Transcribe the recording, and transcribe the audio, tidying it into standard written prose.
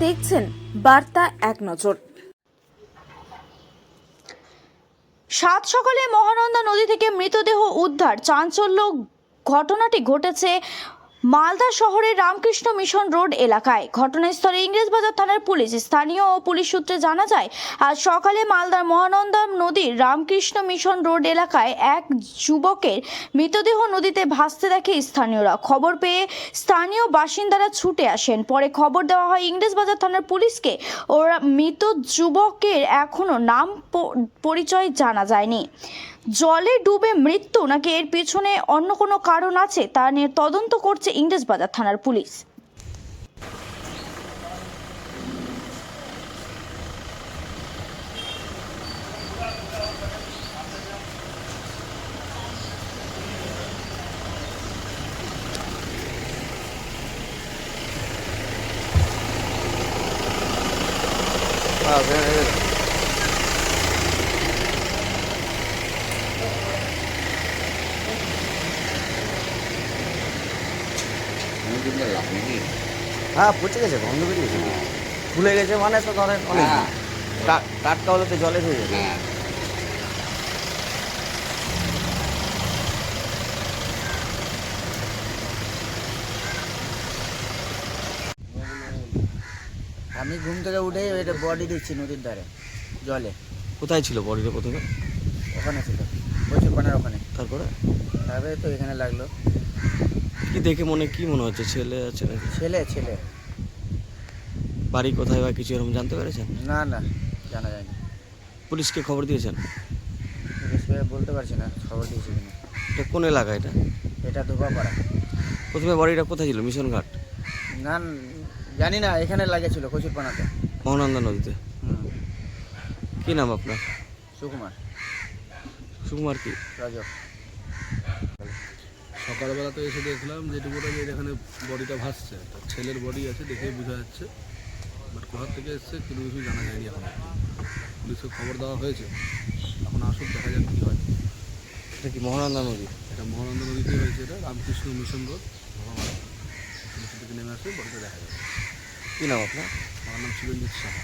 দেখছেন বার্তা এক নজর। সাত সকালে মহানন্দা নদী থেকে মৃতদেহ উদ্ধার। চাঞ্চল্য ঘটনাটি ঘটেছে মালদা শহরের রামকৃষ্ণ মিশন রোড এলাকায়। ঘটনাস্থলে ইংরেজবাজার থানার পুলিশ। স্থানীয় ও পুলিশ সূত্রে জানা যায়, আজ সকালে মালদার মহানন্দা নদীর রামকৃষ্ণ মিশন রোড এলাকায় এক যুবকের মৃতদেহ নদীতে ভাসতে দেখে স্থানীয়রা। খবর পেয়ে স্থানীয় বাসিন্দারা ছুটে আসেন। পরে খবর দেওয়া হয় ইংরেজবাজার থানার পুলিশকে। ওরা মৃত যুবকের এখনো নাম পরিচয় জানা যায়নি। জলে ডুবে মৃত্যু নাকি এর পিছনে অন্য কোনো কারণ আছে তা নিয়ে তদন্ত করছে ইংরেজবাজার থানার পুলিশ। হ্যাঁ, পচে গেছে, গন্ধ বেরিয়েছে, ফুলে গেছে, মানে তো ধরেন অনেক টাটকা হলে তো জলে হয়ে যাবে। আমি ঘুম থেকে উঠে এটা বডি দেখছি নদীর ধারে জলে। কোথায় ছিল বডিটা প্রথমে? ওখানে ছিল, প্রচুর পানের ওখানে। তারপরে তো এখানে লাগলো। কি দেখে কি মনে হচ্ছে? ছেলে আছে নাকি? ছেলে ছেলে। বাড়ি কোথায় বা কিছু এরকম জানতে পেরেছেন? না না, জানা যায়নি। পুলিশকে খবর দিয়েছেন? পুলিশকে বলতে পারছি না খবর দিয়েছি কিনা। এটা কোন এলাকা এটা? এটা ধোপাপাড়া। প্রথমে বাড়িটা কোথায় ছিল? মিশন ঘাট? না জানি না, এখানে লাগেছিল কচুর পানাতে, মহানন্দা নদীতে। কি নাম আপনার? সুকুমার। সুকুমার কি? রাজক। সকালবেলা তো এসে দেখলাম যেটুকুটা যে এখানে বডিটা ভাসছে, ছেলের বডি আছে দেখেই বোঝা যাচ্ছে, বাট কোথার থেকে এসছে কিন্তু কিছু জানা যায়নি এখন। পুলিশকে খবর দেওয়া হয়েছে, এখন আসুক, দেখা যাক কী হয়। এটা কি মহানন্দা নদী? এটা মহানন্দা নদীতেই হয়েছে, এটা Ramakrishna mission road Dhopapara. Police থেকে নেমে আসলে বডিটা দেখা যাবে। কী নাম আপনার? আমার নাম শিবঞ্জিত সাহা।